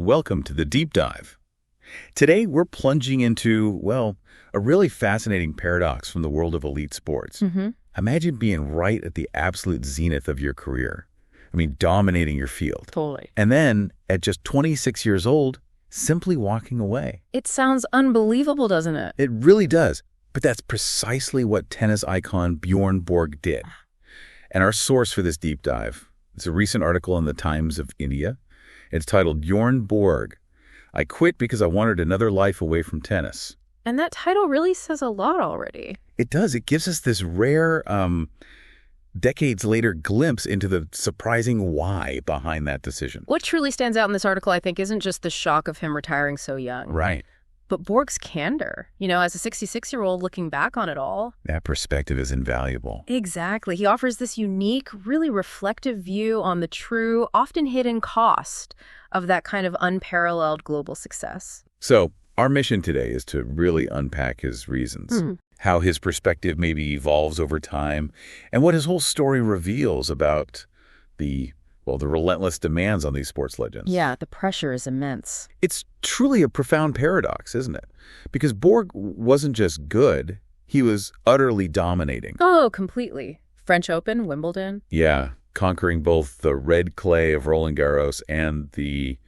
Welcome to the Deep Dive. Today, we're plunging into, well, a really fascinating paradox from the world of elite sports. Imagine being right at the absolute zenith of your career. I mean, dominating your field. Totally. And then, at just 26 years old, simply walking away. It sounds unbelievable, doesn't it? It really does. But that's precisely what tennis icon Bjorn Borg did. And our source for this deep dive is a recent article in the Times of India. It's titled, Bjorn Borg, I Quit Because I Wanted Another Life Away from Tennis. And that title really says a lot already. It does. It gives us this rare, decades later glimpse into the surprising why behind that decision. What truly stands out in this article, I think, isn't just the shock of him retiring so young. Right. But Borg's candor, as a 66-year-old looking back on it all. That perspective is invaluable. Exactly. He offers this unique, really reflective view on the true, often hidden cost of that kind of unparalleled global success. So our mission today is to really unpack his reasons, how his perspective maybe evolves over time, and what his whole story reveals about the relentless demands on these sports legends. Yeah, the pressure is immense. It's truly a profound paradox, isn't it? Because Borg wasn't just good, he was utterly dominating. Oh, completely. French Open, Wimbledon. Yeah, conquering both the red clay of Roland Garros and the,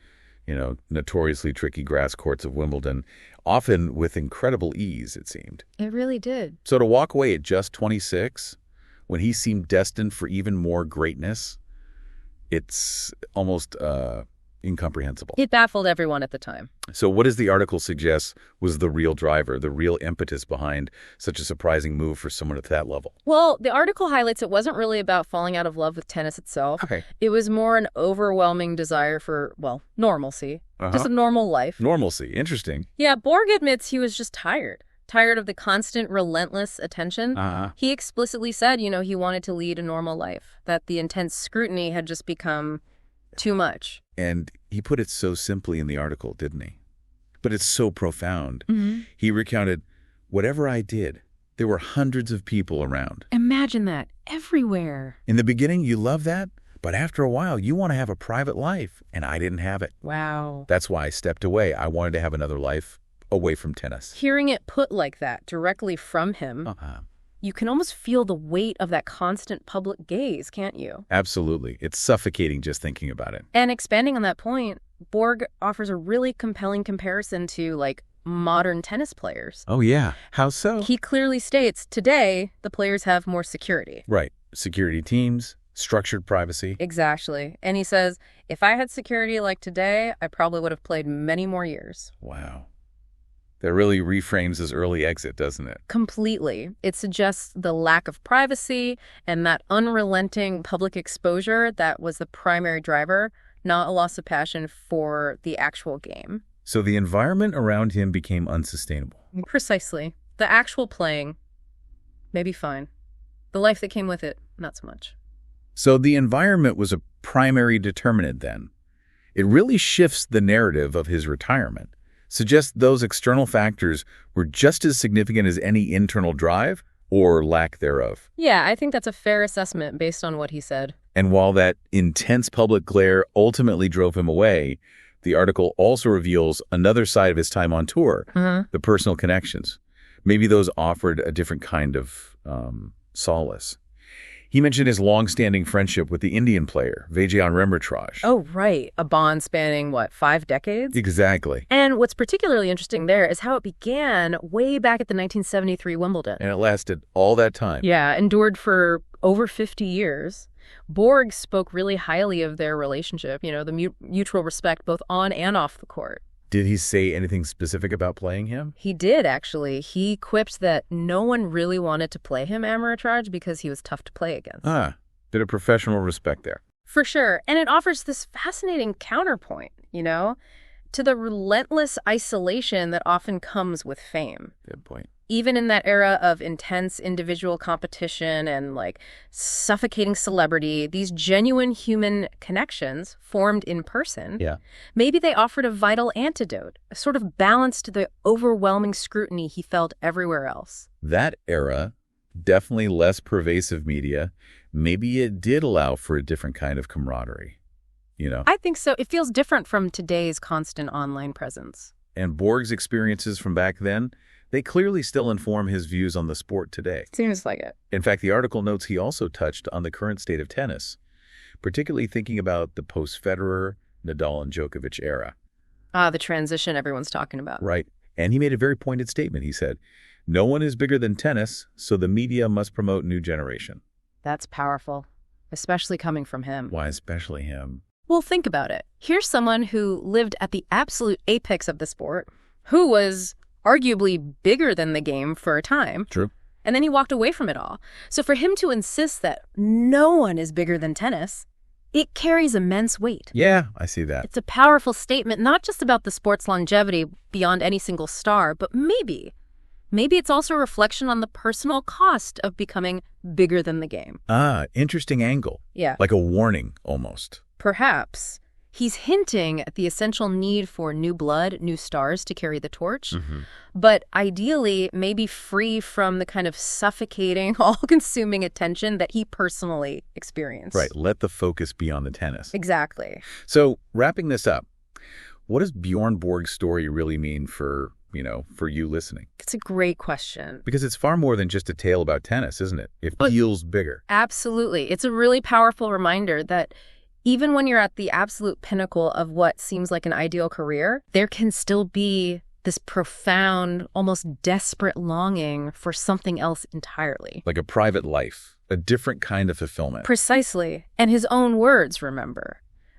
notoriously tricky grass courts of Wimbledon, often with incredible ease, it seemed. It really did. So to walk away at just 26, when he seemed destined for even more greatness, it's almost incomprehensible. It baffled everyone at the time. So what does the article suggest was the real driver, the real impetus behind such a surprising move for someone at that level? Well, the article highlights it wasn't really about falling out of love with tennis itself. Okay. It was more an overwhelming desire for, normalcy. Just a normal life. Normalcy. Interesting. Yeah, Borg admits he was just tired. Tired of the constant, relentless attention. He explicitly said, he wanted to lead a normal life, that the intense scrutiny had just become too much. And he put it so simply in the article, didn't he? But it's so profound. He recounted, whatever I did, there were hundreds of people around. Imagine that. Everywhere. In the beginning, you love that, but after a while, you want to have a private life, and I didn't have it. Wow. That's why I stepped away. I wanted to have another life away from tennis. Hearing it put like that, directly from him, you can almost feel the weight of that constant public gaze, can't you? Absolutely. It's suffocating just thinking about it. And expanding on that point, Borg offers a really compelling comparison to, modern tennis players. Oh, yeah. How so? He clearly states, today, the players have more security. Right. Security teams, structured privacy. Exactly. And he says, if I had security like today, I probably would have played many more years. Wow. That really reframes his early exit, doesn't it? Completely. It suggests the lack of privacy and that unrelenting public exposure that was the primary driver, not a loss of passion for the actual game. So the environment around him became unsustainable. Precisely. The actual playing, maybe fine. The life that came with it, not so much. So the environment was a primary determinant then. It really shifts the narrative of his retirement. Suggests those external factors were just as significant as any internal drive or lack thereof. Yeah, I think that's a fair assessment based on what he said. And while that intense public glare ultimately drove him away, the article also reveals another side of his time on tour, the personal connections. Maybe those offered a different kind of solace. He mentioned his long-standing friendship with the Indian player, Bjorn Borg. Oh, right. A bond spanning, 5 decades? Exactly. And what's particularly interesting there is how it began way back at the 1973 Wimbledon. And it lasted all that time. Yeah, endured for over 50 years. Borg spoke really highly of their relationship, the mutual respect both on and off the court. Did he say anything specific about playing him? He did, actually. He quipped that no one really wanted to play him Amritraj because he was tough to play against. Bit of professional respect there. For sure. And it offers this fascinating counterpoint, to the relentless isolation that often comes with fame. Good point. Even in that era of intense individual competition and suffocating celebrity, these genuine human connections formed in person, maybe they offered a vital antidote, a sort of balance to the overwhelming scrutiny he felt everywhere else. That era, definitely less pervasive media, maybe it did allow for a different kind of camaraderie. I think so. It feels different from today's constant online presence. And Borg's experiences from back then, they clearly still inform his views on the sport today. Seems like it. In fact, the article notes he also touched on the current state of tennis, particularly thinking about the post-Federer, Nadal, and Djokovic era. The transition everyone's talking about. Right. And he made a very pointed statement. He said, "No one is bigger than tennis, so the media must promote new generation." That's powerful, especially coming from him. Why especially him? Well, think about it. Here's someone who lived at the absolute apex of the sport, who was arguably bigger than the game for a time. True. And then he walked away from it all. So for him to insist that no one is bigger than tennis, it carries immense weight. Yeah, I see that. It's a powerful statement, not just about the sport's longevity beyond any single star, but maybe it's also a reflection on the personal cost of becoming bigger than the game. Interesting angle. Yeah. Like a warning, almost. Perhaps. He's hinting at the essential need for new blood, new stars to carry the torch, but ideally maybe free from the kind of suffocating, all-consuming attention that he personally experienced. Right. Let the focus be on the tennis. Exactly. So, wrapping this up, what does Bjorn Borg's story really mean for you listening? It's a great question. Because it's far more than just a tale about tennis, isn't it? It feels bigger. Absolutely. It's a really powerful reminder that even when you're at the absolute pinnacle of what seems like an ideal career, there can still be this profound, almost desperate longing for something else entirely. Like a private life, a different kind of fulfillment. Precisely. And his own words, remember,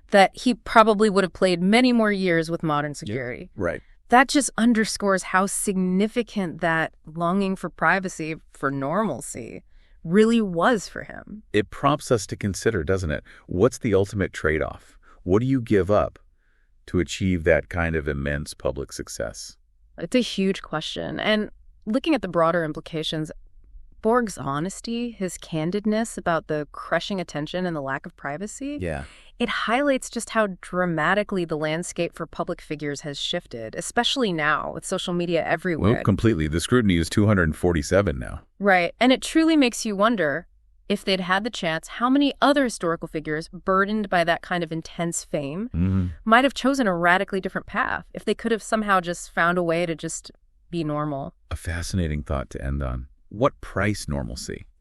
that he probably would have played many more years with modern security. Yep. Right. That just underscores how significant that longing for privacy, for normalcy, really was for him. It prompts us to consider, doesn't it? What's the ultimate trade-off? What do you give up to achieve that kind of immense public success? It's a huge question. And looking at the broader implications, Borg's honesty, his candidness about the crushing attention and the lack of privacy, it highlights just how dramatically the landscape for public figures has shifted, especially now with social media everywhere. Well, completely. The scrutiny is 247 now. Right. And it truly makes you wonder, if they'd had the chance, how many other historical figures burdened by that kind of intense fame might have chosen a radically different path if they could have somehow just found a way to just be normal. A fascinating thought to end on. What price normalcy?